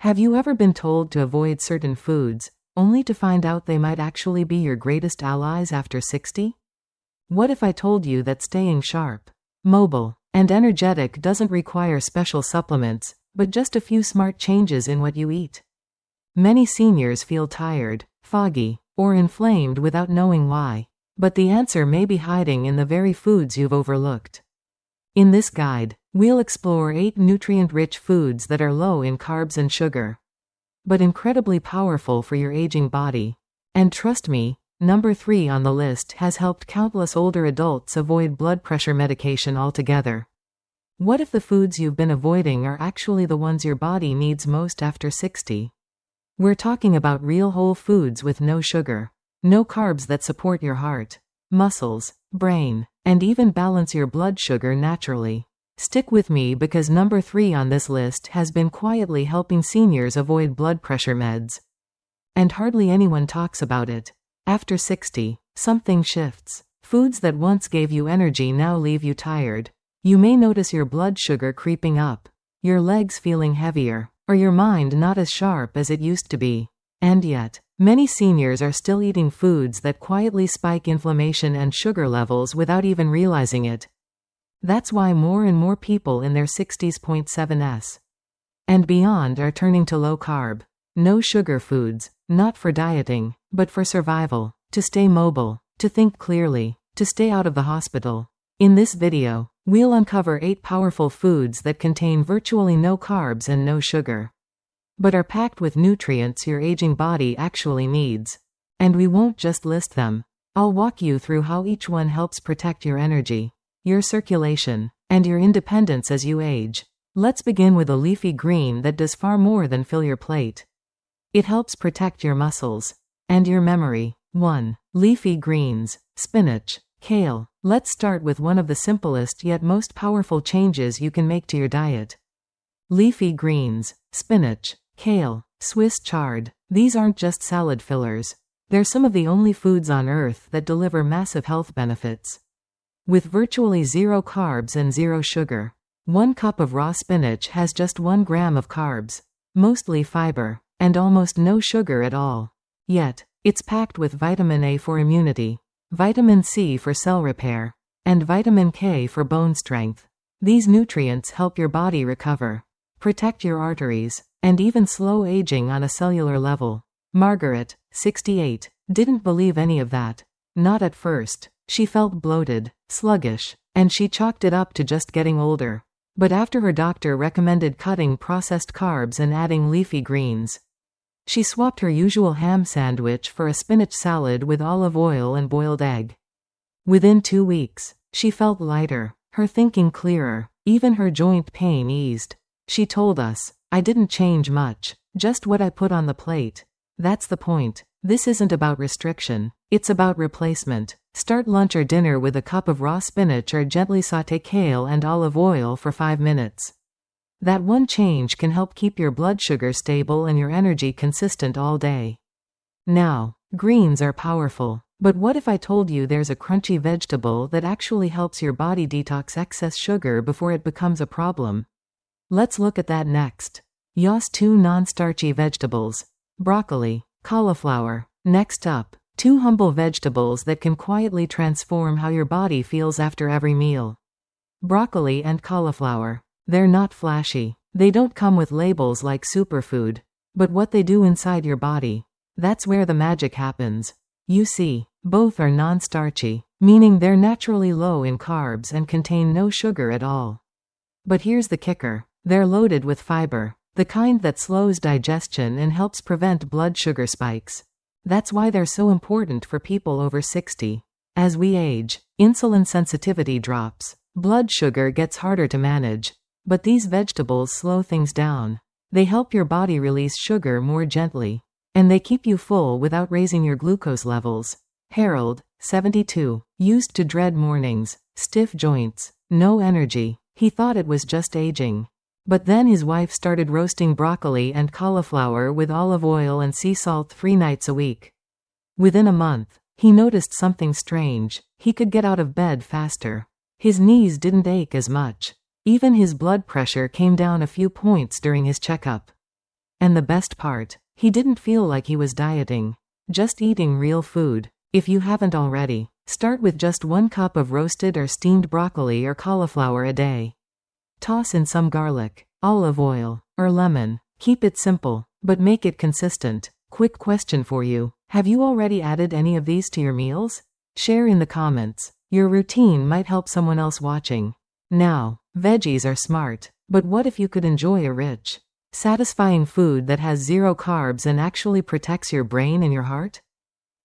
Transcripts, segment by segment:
Have you ever been told to avoid certain foods, only to find out they might actually be your greatest allies after 60? What if I told you that staying sharp, mobile, and energetic doesn't require special supplements, but just a few smart changes in what you eat? Many seniors feel tired, foggy, or inflamed without knowing why, but the answer may be hiding in the very foods you've overlooked. In this guide, we'll explore 8 nutrient-rich foods that are low in carbs and sugar, but incredibly powerful for your aging body. And trust me, number 3 on the list has helped countless older adults avoid blood pressure medication altogether. What if the foods you've been avoiding are actually the ones your body needs most after 60? We're talking about real whole foods with no sugar, no carbs that support your heart, muscles, brain, and even balance your blood sugar naturally. Stick with me because number 3 on this list has been quietly helping seniors avoid blood pressure meds. And hardly anyone talks about it. After 60, something shifts. Foods that once gave you energy now leave you tired. You may notice your blood sugar creeping up, your legs feeling heavier, or your mind not as sharp as it used to be. And yet, many seniors are still eating foods that quietly spike inflammation and sugar levels without even realizing it. That's why more and more people in their 60s and beyond are turning to low-carb, no-sugar foods, not for dieting, but for survival, to stay mobile, to think clearly, to stay out of the hospital. In this video, we'll uncover 8 powerful foods that contain virtually no carbs and no sugar, but are packed with nutrients your aging body actually needs. And we won't just list them. I'll walk you through how each one helps protect your energy, your circulation, and your independence as you age. Let's begin with a leafy green that does far more than fill your plate. It helps protect your muscles and your memory. 1. Leafy greens, spinach, kale. Let's start with one of the simplest yet most powerful changes you can make to your diet. Leafy greens, spinach, kale, Swiss chard. These aren't just salad fillers. They're some of the only foods on earth that deliver massive health benefits. With virtually 0 carbs and 0 sugar, 1 cup of raw spinach has just 1 gram of carbs, mostly fiber, and almost no sugar at all. Yet, it's packed with vitamin A for immunity, vitamin C for cell repair, and vitamin K for bone strength. These nutrients help your body recover, protect your arteries, and even slow aging on a cellular level. Margaret, 68, didn't believe any of that. Not at first. She felt bloated, sluggish, and she chalked it up to just getting older. But after her doctor recommended cutting processed carbs and adding leafy greens, she swapped her usual ham sandwich for a spinach salad with olive oil and boiled egg. Within 2 weeks, she felt lighter, her thinking clearer, even her joint pain eased. She told us, "I didn't change much, just what I put on the plate." That's the point. This isn't about restriction, it's about replacement. Start lunch or dinner with a cup of raw spinach or gently sauté kale and olive oil for 5 minutes. That one change can help keep your blood sugar stable and your energy consistent all day. Now, greens are powerful, but what if I told you there's a crunchy vegetable that actually helps your body detox excess sugar before it becomes a problem? Let's look at that next. Yos 2 non-starchy vegetables. Broccoli, cauliflower. Next up, 2 humble vegetables that can quietly transform how your body feels after every meal. Broccoli and cauliflower. They're not flashy. They don't come with labels like superfood. But what they do inside your body, that's where the magic happens. You see, both are non-starchy, meaning they're naturally low in carbs and contain no sugar at all. But here's the kicker. They're loaded with fiber, the kind that slows digestion and helps prevent blood sugar spikes. That's why they're so important for people over 60. As we age, insulin sensitivity drops, blood sugar gets harder to manage. But these vegetables slow things down. They help your body release sugar more gently, and they keep you full without raising your glucose levels. Harold, 72, used to dread mornings, stiff joints, no energy. He thought it was just aging. But then his wife started roasting broccoli and cauliflower with olive oil and sea salt 3 nights a week. Within a month, he noticed something strange. He could get out of bed faster. His knees didn't ache as much. Even his blood pressure came down a few points during his checkup. And the best part, he didn't feel like he was dieting. Just eating real food. If you haven't already, start with just 1 cup of roasted or steamed broccoli or cauliflower a day. Toss in some garlic, olive oil, or lemon. Keep it simple, but make it consistent. Quick question for you. Have you already added any of these to your meals? Share in the comments. Your routine might help someone else watching. Now, veggies are smart, but what if you could enjoy a rich, satisfying food that has 0 carbs and actually protects your brain and your heart?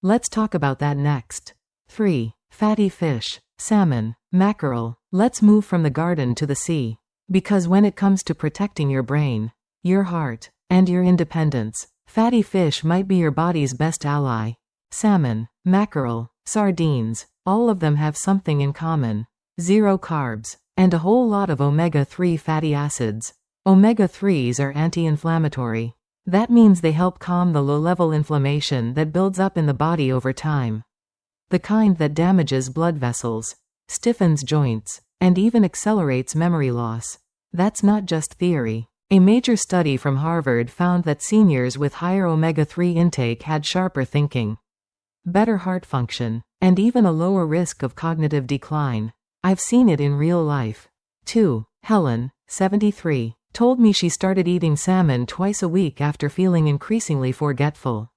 Let's talk about that next. 3. Fatty fish, salmon, mackerel. Let's move from the garden to the sea. Because when it comes to protecting your brain, your heart, and your independence, fatty fish might be your body's best ally. Salmon, mackerel, sardines, all of them have something in common. 0 carbs, and a whole lot of omega-3 fatty acids. Omega-3s are anti-inflammatory. That means they help calm the low-level inflammation that builds up in the body over time. The kind that damages blood vessels, stiffens joints, and even accelerates memory loss. That's not just theory. A major study from Harvard found that seniors with higher omega-3 intake had sharper thinking, better heart function, and even a lower risk of cognitive decline. I've seen it in real life. 2. Helen, 73, told me she started eating salmon twice a week after feeling increasingly forgetful.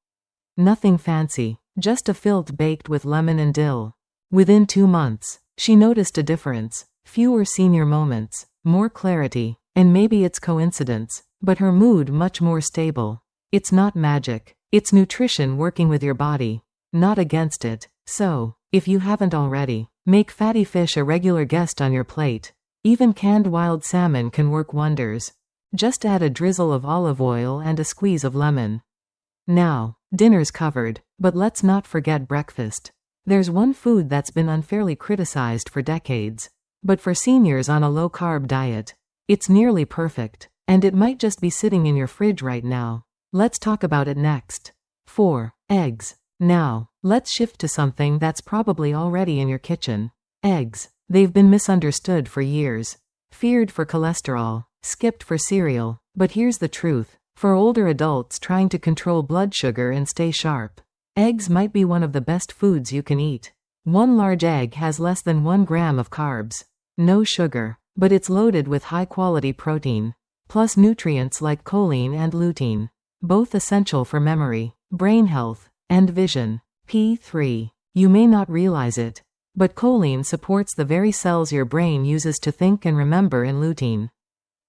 Nothing fancy, just a fillet baked with lemon and dill. Within 2 months, she noticed a difference. Fewer senior moments, more clarity, and maybe it's coincidence, but her mood much more stable. It's not magic. It's nutrition working with your body, not against it. So, if you haven't already, make fatty fish a regular guest on your plate. Even canned wild salmon can work wonders. Just add a drizzle of olive oil and a squeeze of lemon. Now, dinner's covered, but let's not forget breakfast. There's one food that's been unfairly criticized for decades. But for seniors on a low-carb diet, it's nearly perfect, and it might just be sitting in your fridge right now. Let's talk about it next. 4. Eggs. Now, let's shift to something that's probably already in your kitchen. Eggs. They've been misunderstood for years. Feared for cholesterol, skipped for cereal, but here's the truth. For older adults trying to control blood sugar and stay sharp, eggs might be one of the best foods you can eat. 1 large egg has less than 1 gram of carbs. No sugar, but it's loaded with high-quality protein, plus nutrients like choline and lutein, both essential for memory, brain health, and vision. P3. You may not realize it, but choline supports the very cells your brain uses to think and remember, and lutein.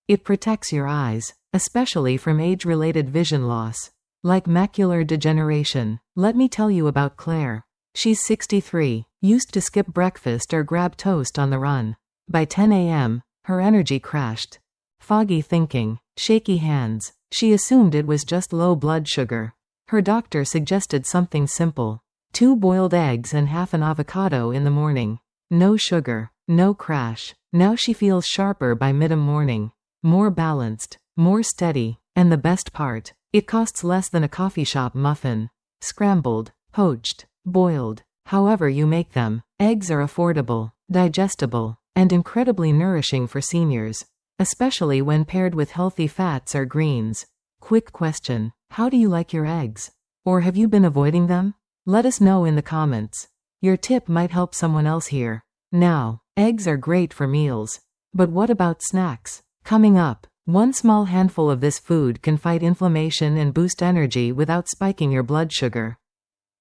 It protects your eyes, especially from age-related vision loss, like macular degeneration. Let me tell you about Claire. She's 63, used to skip breakfast or grab toast on the run. By 10 a.m., her energy crashed. Foggy thinking, shaky hands. She assumed it was just low blood sugar. Her doctor suggested something simple. 2 boiled eggs and half an avocado in the morning. No sugar, no crash. Now she feels sharper by mid-morning. More balanced, more steady, and the best part, it costs less than a coffee shop muffin. Scrambled, poached, boiled, however you make them, eggs are affordable, digestible, and incredibly nourishing for seniors, especially when paired with healthy fats or greens. Quick question. How do you like your eggs? Or have you been avoiding them? Let us know in the comments. Your tip might help someone else here. Now, eggs are great for meals. But what about snacks? Coming up, 1 small handful of this food can fight inflammation and boost energy without spiking your blood sugar.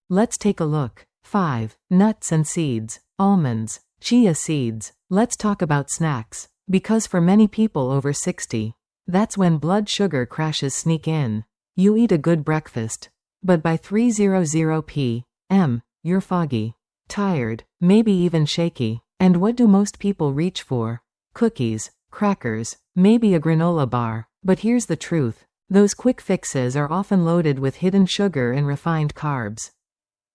Let's take a look. 5. Nuts and seeds. Almonds. Chia seeds. Let's talk about snacks. Because for many people over 60, that's when blood sugar crashes sneak in. You eat a good breakfast, but by 3:00 p.m., you're foggy, tired, maybe even shaky. And what do most people reach for? Cookies, crackers, maybe a granola bar. But here's the truth. Those quick fixes are often loaded with hidden sugar and refined carbs.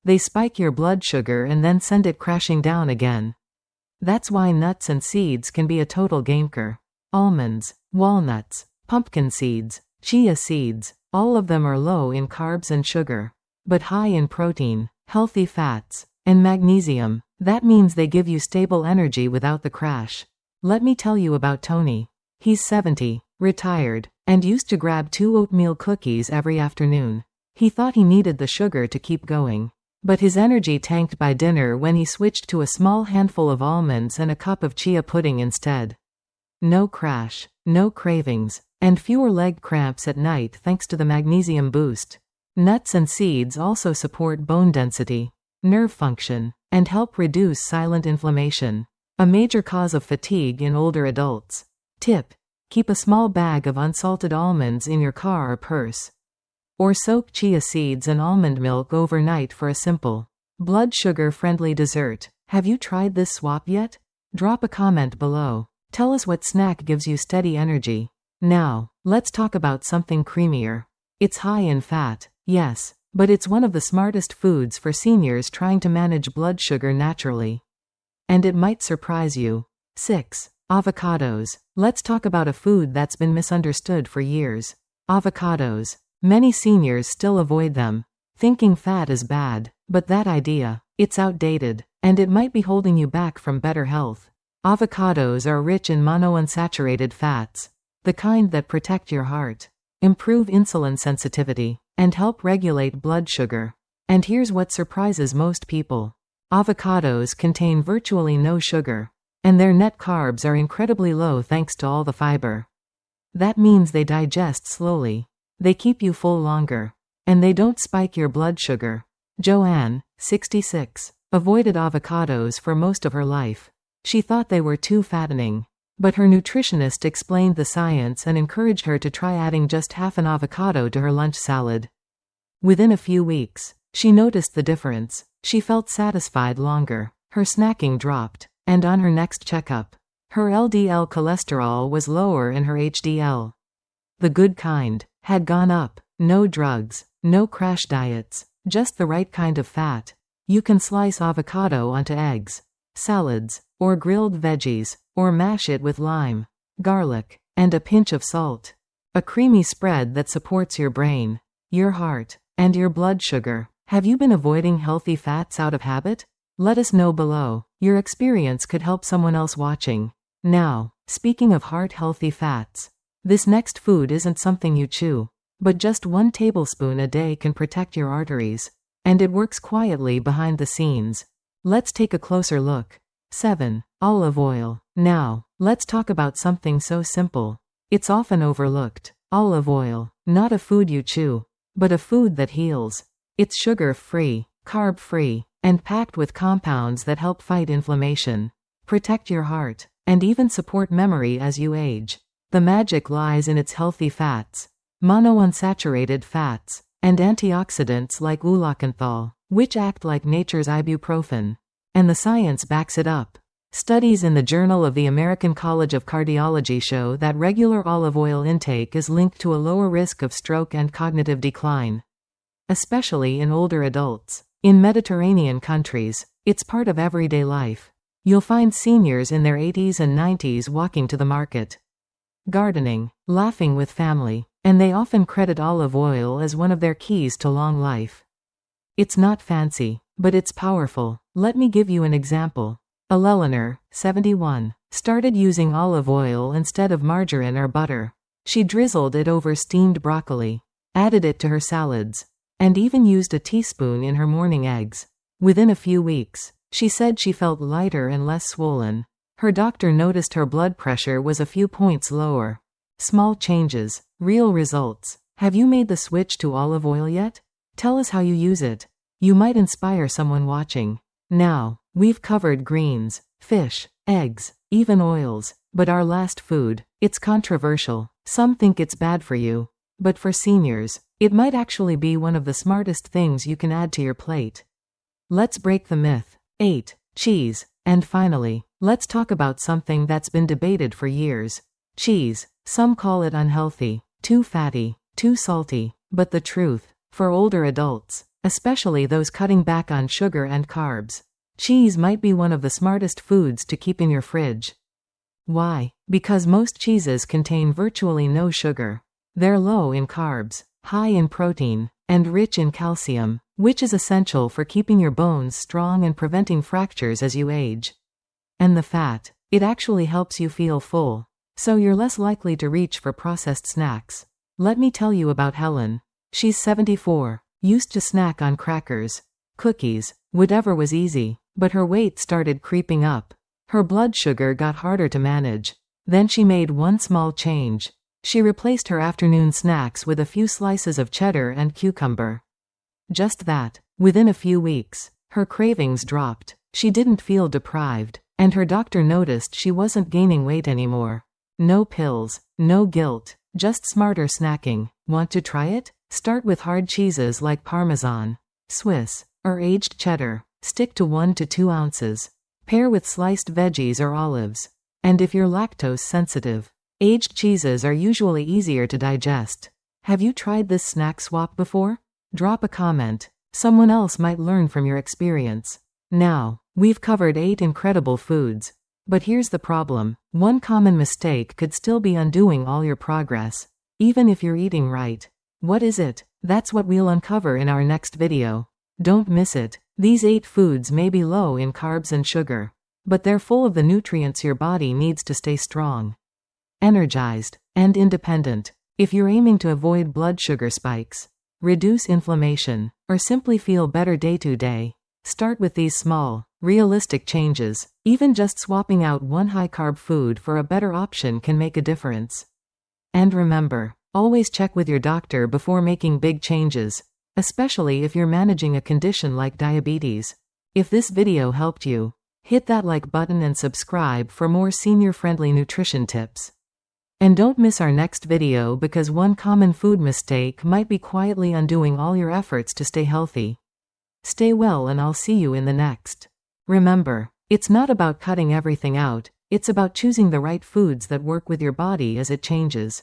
They spike your blood sugar and then send it crashing down again. That's why nuts and seeds can be a total gameker. Almonds, walnuts, pumpkin seeds, chia seeds, all of them are low in carbs and sugar, but high in protein, healthy fats, and magnesium. That means they give you stable energy without the crash. Let me tell you about Tony. He's 70, retired, and used to grab 2 oatmeal cookies every afternoon. He thought he needed the sugar to keep going. But his energy tanked by dinner when he switched to a small handful of almonds and a cup of chia pudding instead. No crash, no cravings, and fewer leg cramps at night thanks to the magnesium boost. Nuts and seeds also support bone density, nerve function, and help reduce silent inflammation, a major cause of fatigue in older adults. Tip: keep a small bag of unsalted almonds in your car or purse. Or soak chia seeds and almond milk overnight for a simple, blood sugar-friendly dessert. Have you tried this swap yet? Drop a comment below. Tell us what snack gives you steady energy. Now, let's talk about something creamier. It's high in fat, yes, but it's one of the smartest foods for seniors trying to manage blood sugar naturally. And it might surprise you. 6. Avocados. Let's talk about a food that's been misunderstood for years. Avocados. Many seniors still avoid them, thinking fat is bad, but that idea, it's outdated, and it might be holding you back from better health. Avocados are rich in monounsaturated fats, the kind that protect your heart, improve insulin sensitivity, and help regulate blood sugar. And here's what surprises most people. Avocados contain virtually no sugar, and their net carbs are incredibly low thanks to all the fiber. That means they digest slowly. They keep you full longer. And they don't spike your blood sugar. Joanne, 66, avoided avocados for most of her life. She thought they were too fattening. But her nutritionist explained the science and encouraged her to try adding just half an avocado to her lunch salad. Within a few weeks, she noticed the difference. She felt satisfied longer. Her snacking dropped. And on her next checkup, her LDL cholesterol was lower and her HDL, the good kind, had gone up. No drugs, no crash diets, just the right kind of fat. You can slice avocado onto eggs, salads, or grilled veggies, or mash it with lime, garlic, and a pinch of salt. A creamy spread that supports your brain, your heart, and your blood sugar. Have you been avoiding healthy fats out of habit? Let us know below. Your experience could help someone else watching. Now, speaking of heart-healthy fats, this next food isn't something you chew, but just 1 tablespoon a day can protect your arteries, and it works quietly behind the scenes. Let's take a closer look. 7. Olive oil. Now, let's talk about something so simple. It's often overlooked. Olive oil, not a food you chew, but a food that heals. It's sugar-free, carb-free, and packed with compounds that help fight inflammation, protect your heart, and even support memory as you age. The magic lies in its healthy fats, monounsaturated fats, and antioxidants like ulacanthal, which act like nature's ibuprofen. And the science backs it up. Studies in the Journal of the American College of Cardiology show that regular olive oil intake is linked to a lower risk of stroke and cognitive decline, especially in older adults. In Mediterranean countries, it's part of everyday life. You'll find seniors in their 80s and 90s walking to the market, gardening, laughing with family, and they often credit olive oil as one of their keys to long life. It's not fancy, but it's powerful. Let me give you an example. Eleanor, 71, started using olive oil instead of margarine or butter. She drizzled it over steamed broccoli, added it to her salads, and even used a teaspoon in her morning eggs. Within a few weeks, she said she felt lighter and less swollen. Her doctor noticed her blood pressure was a few points lower. Small changes, real results. Have you made the switch to olive oil yet? Tell us how you use it. You might inspire someone watching. Now, we've covered greens, fish, eggs, even oils. But our last food, it's controversial. Some think it's bad for you. But for seniors, it might actually be one of the smartest things you can add to your plate. Let's break the myth. 8. Cheese. And finally, let's talk about something that's been debated for years. Cheese. Some call it unhealthy, too fatty, too salty. But the truth, for older adults, especially those cutting back on sugar and carbs, cheese might be one of the smartest foods to keep in your fridge. Why? Because most cheeses contain virtually no sugar. They're low in carbs, high in protein, and rich in calcium, which is essential for keeping your bones strong and preventing fractures as you age. And the fat, it actually helps you feel full. so you're less likely to reach for processed snacks. Let me tell you about Helen. She's 74, used to snack on crackers, cookies, whatever was easy, but her weight started creeping up. Her blood sugar got harder to manage. Then she made one small change. She replaced her afternoon snacks with a few slices of cheddar and cucumber. Just that. Within a few weeks, her cravings dropped. She didn't feel deprived, and her doctor noticed she wasn't gaining weight anymore. No pills, no guilt, just smarter snacking. Want to try it? Start with hard cheeses like Parmesan, Swiss, or aged cheddar. Stick to 1 to 2 ounces. Pair with sliced veggies or olives. And if you're lactose sensitive, aged cheeses are usually easier to digest. Have you tried this snack swap before? Drop a comment. Someone else might learn from your experience. Now, we've covered 8 incredible foods. But here's the problem. One common mistake could still be undoing all your progress, even if you're eating right. What is it? That's what we'll uncover in our next video. Don't miss it. These 8 foods may be low in carbs and sugar, but they're full of the nutrients your body needs to stay strong, energized, and independent. If you're aiming to avoid blood sugar spikes, reduce inflammation, or simply feel better day to day, start with these small, realistic changes. Even just swapping out one high-carb food for a better option can make a difference. And remember, always check with your doctor before making big changes, especially if you're managing a condition like diabetes. If this video helped you, hit that like button and subscribe for more senior-friendly nutrition tips. And don't miss our next video, because one common food mistake might be quietly undoing all your efforts to stay healthy. Stay well, and I'll see you in the next. Remember, it's not about cutting everything out, it's about choosing the right foods that work with your body as it changes.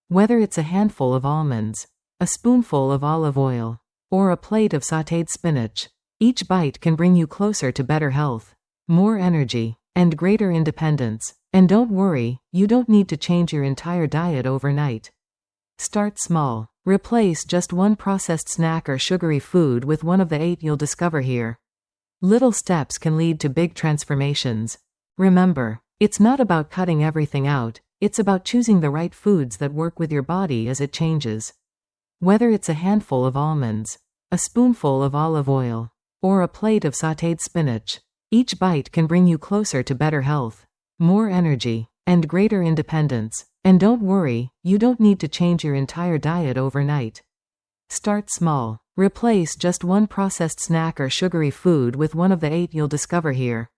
Whether it's a handful of almonds, a spoonful of olive oil, or a plate of sautéed spinach, each bite can bring you closer to better health, more energy, and greater independence. And don't worry, you don't need to change your entire diet overnight. Start small. Replace just one processed snack or sugary food with one of the 8 you'll discover here. Little steps can lead to big transformations. Remember, it's not about cutting everything out, it's about choosing the right foods that work with your body as it changes. Whether it's a handful of almonds, a spoonful of olive oil, or a plate of sautéed spinach, each bite can bring you closer to better health, more energy, and greater independence. And don't worry, you don't need to change your entire diet overnight. Start small. Replace just one processed snack or sugary food with one of the 8 you'll discover here.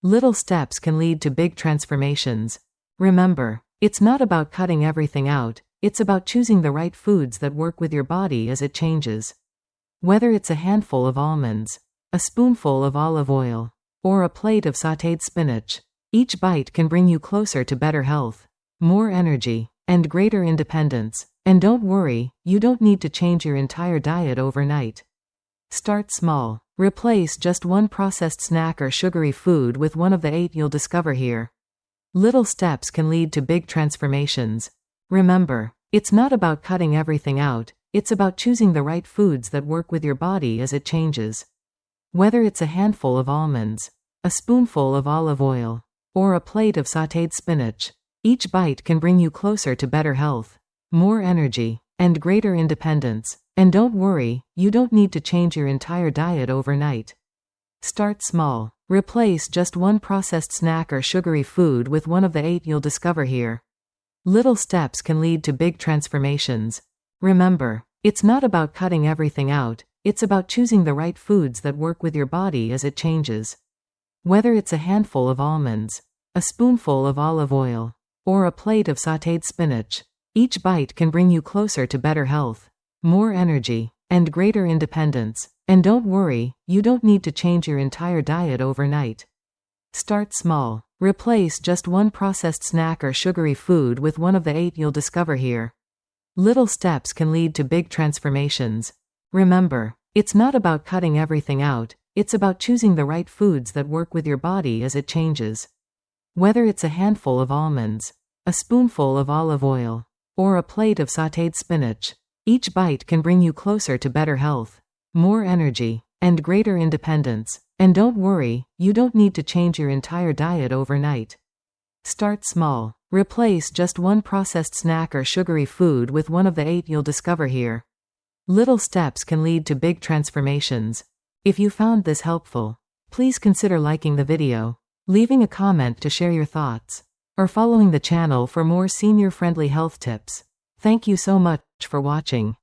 Little steps can lead to big transformations. Remember, it's not about cutting everything out, it's about choosing the right foods that work with your body as it changes. Whether it's a handful of almonds, a spoonful of olive oil, or a plate of sautéed spinach, each bite can bring you closer to better health, more energy, and greater independence. And don't worry, you don't need to change your entire diet overnight. Start small. Replace just one processed snack or sugary food with one of the 8 you'll discover here. Little steps can lead to big transformations. Remember, it's not about cutting everything out, it's about choosing the right foods that work with your body as it changes. Whether it's a handful of almonds, a spoonful of olive oil, or a plate of sautéed spinach, each bite can bring you closer to better health, more energy, and greater independence. And don't worry, you don't need to change your entire diet overnight. Start small. Replace just one processed snack or sugary food with one of the 8 you'll discover here. Little steps can lead to big transformations. Remember, it's not about cutting everything out, it's about choosing the right foods that work with your body as it changes. Whether it's a handful of almonds, a spoonful of olive oil, or a plate of sautéed spinach, each bite can bring you closer to better health, more energy, and greater independence. And don't worry, you don't need to change your entire diet overnight. Start small. Replace just one processed snack or sugary food with one of the 8 you'll discover here. Little steps can lead to big transformations. Remember, it's not about cutting everything out, it's about choosing the right foods that work with your body as it changes. Whether it's a handful of almonds, a spoonful of olive oil, or a plate of sautéed spinach, each bite can bring you closer to better health, more energy, and greater independence. And don't worry, you don't need to change your entire diet overnight. Start small. Replace just one processed snack or sugary food with one of the 8 you'll discover here. Little steps can lead to big transformations. If you found this helpful, please consider liking the video, leaving a comment to share your thoughts, or following the channel for more senior-friendly health tips. Thank you so much for watching.